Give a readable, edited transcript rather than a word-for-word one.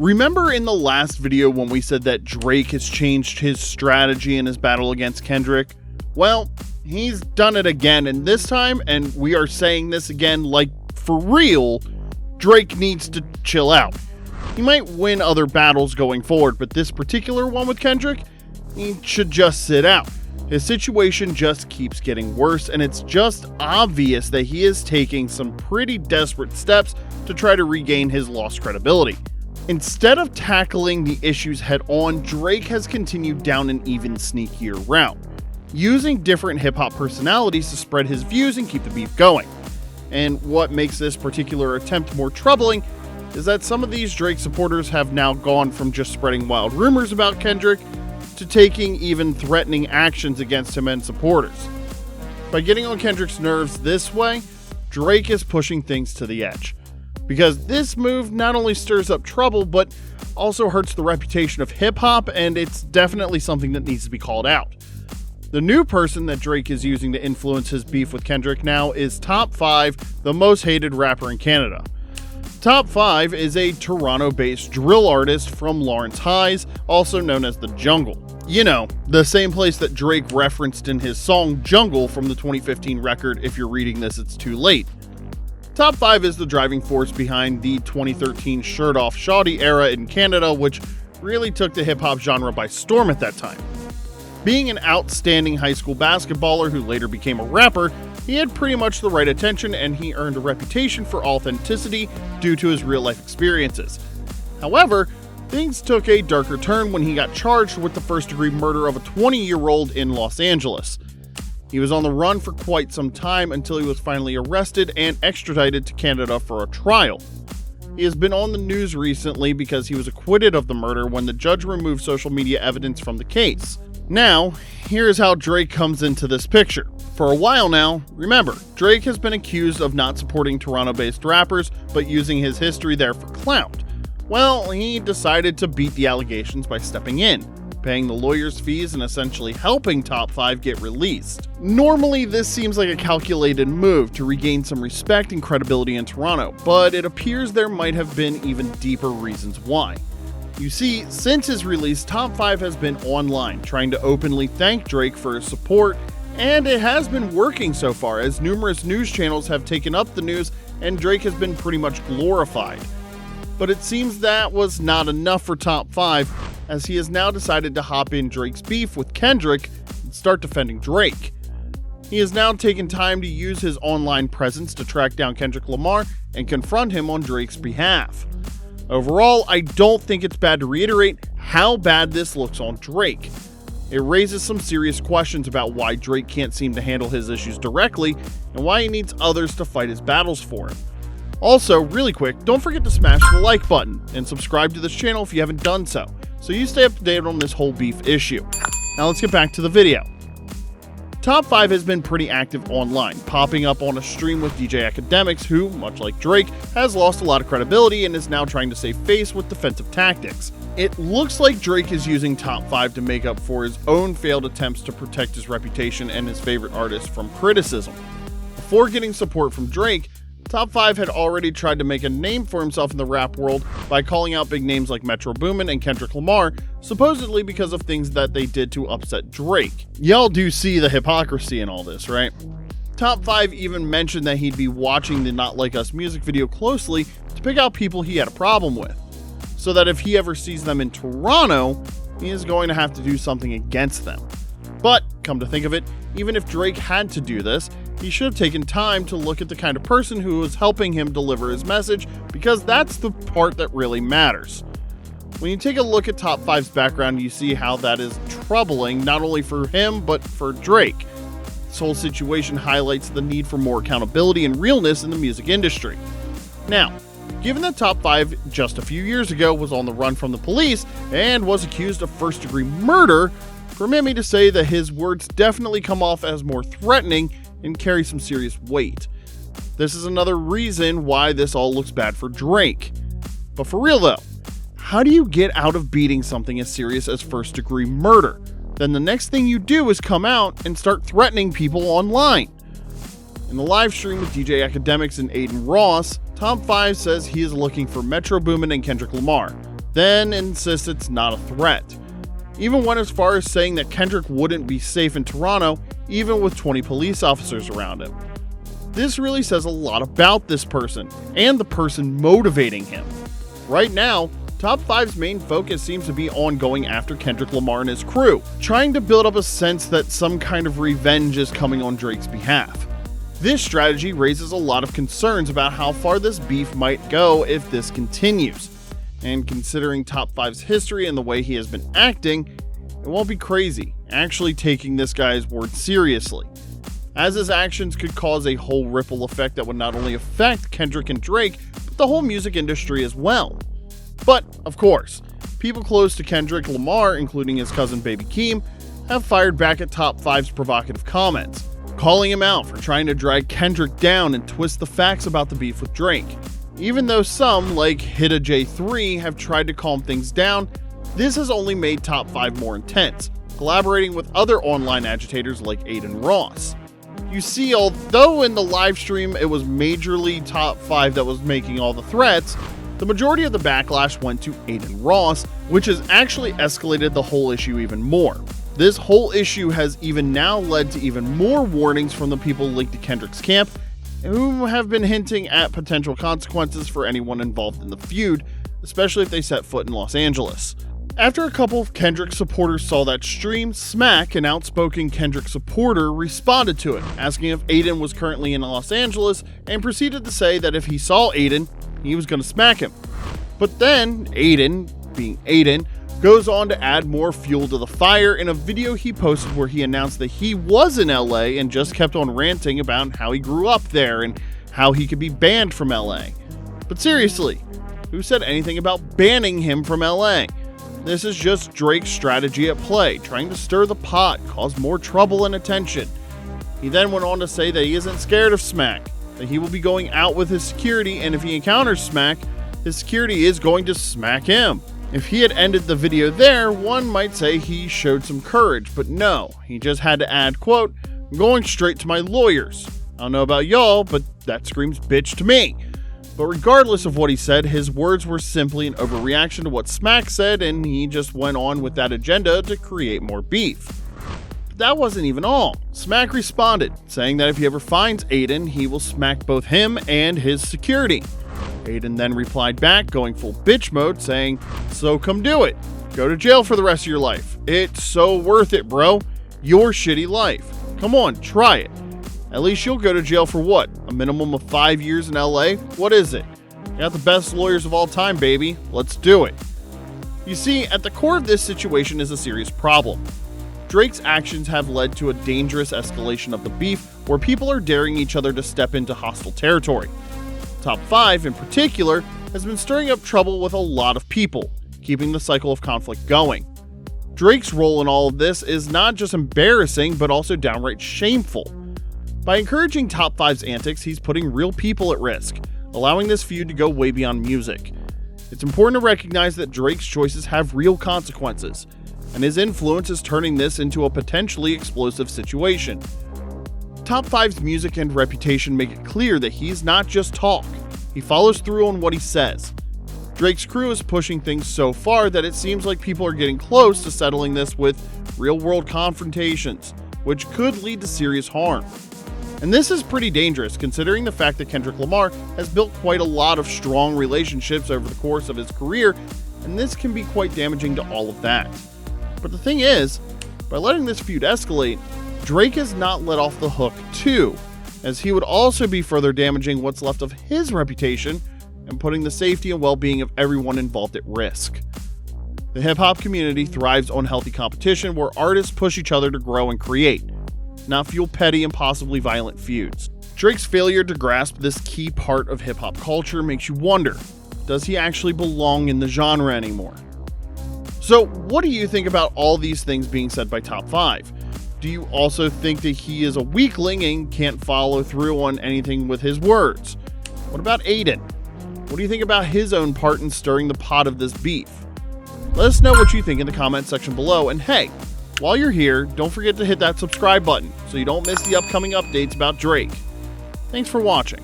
Remember in the last video when we said that Drake has changed his strategy in his battle against Kendrick? Well, he's done it again, and this time, and we are saying this again like for real, Drake needs to chill out. He might win other battles going forward, but this particular one with Kendrick, he should just sit out. His situation just keeps getting worse, and it's just obvious that he is taking some pretty desperate steps to try to regain his lost credibility. Instead of tackling the issues head on, Drake has continued down an even sneakier route, using different hip-hop personalities to spread his views and keep the beef going. And what makes this particular attempt more troubling is that some of these Drake supporters have now gone from just spreading wild rumors about Kendrick to taking even threatening actions against him and supporters. By getting on Kendrick's nerves this way, Drake is pushing things to the edge. Because this move not only stirs up trouble, but also hurts the reputation of hip-hop, and it's definitely something that needs to be called out. The new person that Drake is using to influence his beef with Kendrick now is Top 5, the most hated rapper in Canada. Top 5 is a Toronto-based drill artist from Lawrence Highs, also known as the Jungle. You know, the same place that Drake referenced in his song Jungle from the 2015 record If You're Reading This, It's Too Late. Top 5 is the driving force behind the 2013 Shirt Off Shawty era in Canada, which really took the hip-hop genre by storm at that time. Being an outstanding high school basketballer who later became a rapper, he had pretty much the right attention, and he earned a reputation for authenticity due to his real-life experiences. However, things took a darker turn when he got charged with the first-degree murder of a 20-year-old in Los Angeles. He was on the run for quite some time until he was finally arrested and extradited to Canada for a trial. He has been on the news recently because he was acquitted of the murder when the judge removed social media evidence from the case. Now, here's how Drake comes into this picture. For a while now, remember, Drake has been accused of not supporting Toronto-based rappers, but using his history there for clout. Well, he decided to beat the allegations by stepping in, paying the lawyer's fees and essentially helping Top 5 get released. Normally, this seems like a calculated move to regain some respect and credibility in Toronto, but it appears there might have been even deeper reasons why. You see, since his release, Top 5 has been online, trying to openly thank Drake for his support, and it has been working so far, as numerous news channels have taken up the news and Drake has been pretty much glorified. But it seems that was not enough for Top 5, as he has now decided to hop in Drake's beef with Kendrick and start defending Drake. He has now taken time to use his online presence to track down Kendrick Lamar and confront him on Drake's behalf. Overall, I don't think it's bad to reiterate how bad this looks on Drake. It raises some serious questions about why Drake can't seem to handle his issues directly and why he needs others to fight his battles for him. Also, really quick, don't forget to smash the like button and subscribe to this channel if you haven't done so you stay up to date on this whole beef issue. Now let's get back to the video. Top 5 has been pretty active online, popping up on a stream with DJ Academics, who, much like Drake, has lost a lot of credibility and is now trying to save face with defensive tactics. It looks like Drake is using Top 5 to make up for his own failed attempts to protect his reputation and his favorite artists from criticism. Before getting support from Drake, Top 5 had already tried to make a name for himself in the rap world by calling out big names like Metro Boomin and Kendrick Lamar, supposedly because of things that they did to upset Drake. Y'all do see the hypocrisy in all this, right? Top 5 even mentioned that he'd be watching the Not Like Us music video closely to pick out people he had a problem with, so that if he ever sees them in Toronto, he is going to have to do something against them. But, come to think of it, even if Drake had to do this, he should have taken time to look at the kind of person who was helping him deliver his message, because that's the part that really matters. When you take a look at Top 5's background, you see how that is troubling, not only for him, but for Drake. This whole situation highlights the need for more accountability and realness in the music industry. Now, given that Top 5 just a few years ago was on the run from the police and was accused of first-degree murder, permit me to say that his words definitely come off as more threatening and carry some serious weight. This is another reason why this all looks bad for Drake. But for real though, how do you get out of beating something as serious as first-degree murder? Then the next thing you do is come out and start threatening people online. In the live stream with DJ Academics and Aiden Ross, Top 5 says he is looking for Metro Boomin and Kendrick Lamar, then insists it's not a threat. Even went as far as saying that Kendrick wouldn't be safe in Toronto, even with 20 police officers around him. This really says a lot about this person, and the person motivating him. Right now, Top 5's main focus seems to be on going after Kendrick Lamar and his crew, trying to build up a sense that some kind of revenge is coming on Drake's behalf. This strategy raises a lot of concerns about how far this beef might go if this continues. And considering Top 5's history and the way he has been acting, it won't be crazy actually taking this guy's word seriously, as his actions could cause a whole ripple effect that would not only affect Kendrick and Drake, but the whole music industry as well. But, of course, people close to Kendrick Lamar, including his cousin Baby Keem, have fired back at Top 5's provocative comments, calling him out for trying to drag Kendrick down and twist the facts about the beef with Drake. Even though some, like Hita J3, have tried to calm things down, this has only made Top 5 more intense, collaborating with other online agitators like Adin Ross. You see, although in the live stream it was majorly Top 5 that was making all the threats, the majority of the backlash went to Adin Ross, which has actually escalated the whole issue even more. This whole issue has even now led to even more warnings from the people linked to Kendrick's camp, who have been hinting at potential consequences for anyone involved in the feud, especially if they set foot in Los Angeles. After a couple of Kendrick supporters saw that stream, Smack, an outspoken Kendrick supporter, responded to it, asking if Adin was currently in Los Angeles, and proceeded to say that if he saw Adin, he was going to smack him. But then, Adin, being Adin, goes on to add more fuel to the fire in a video he posted where he announced that he was in LA and just kept on ranting about how he grew up there and how he could be banned from LA. But seriously, who said anything about banning him from LA? This is just Drake's strategy at play, trying to stir the pot, cause more trouble and attention. He then went on to say that he isn't scared of Smack, that he will be going out with his security, and if he encounters Smack, his security is going to smack him. If he had ended the video there, one might say he showed some courage, but no, he just had to add, quote, "I'm going straight to my lawyers. I don't know about y'all, but that screams bitch to me." But regardless of what he said, his words were simply an overreaction to what Smack said, and he just went on with that agenda to create more beef. But that wasn't even all. Smack responded, saying that if he ever finds Adin, he will smack both him and his security. Adin then replied back, going full bitch mode, saying, "So come do it. Go to jail for the rest of your life. It's so worth it, bro. Your shitty life. Come on, try it. At least you'll go to jail for what? A minimum of 5 years in LA? What is it? You got the best lawyers of all time, baby. Let's do it." You see, at the core of this situation is a serious problem. Drake's actions have led to a dangerous escalation of the beef where people are daring each other to step into hostile territory. Top 5, in particular, has been stirring up trouble with a lot of people, keeping the cycle of conflict going. Drake's role in all of this is not just embarrassing, but also downright shameful. By encouraging Top 5's antics, he's putting real people at risk, allowing this feud to go way beyond music. It's important to recognize that Drake's choices have real consequences, and his influence is turning this into a potentially explosive situation. Top 5's music and reputation make it clear that he's not just talk, he follows through on what he says. Drake's crew is pushing things so far that it seems like people are getting close to settling this with real-world confrontations, which could lead to serious harm. And this is pretty dangerous considering the fact that Kendrick Lamar has built quite a lot of strong relationships over the course of his career, and this can be quite damaging to all of that. But the thing is, by letting this feud escalate, Drake is not let off the hook too, as he would also be further damaging what's left of his reputation and putting the safety and well-being of everyone involved at risk. The hip-hop community thrives on healthy competition where artists push each other to grow and create, not fuel petty and possibly violent feuds. Drake's failure to grasp this key part of hip-hop culture makes you wonder, does he actually belong in the genre anymore? So what do you think about all these things being said by Top 5? Do you also think that he is a weakling and can't follow through on anything with his words? What about Adin? What do you think about his own part in stirring the pot of this beef? Let us know what you think in the comment section below, and hey, while you're here, don't forget to hit that subscribe button so you don't miss the upcoming updates about Drake. Thanks for watching.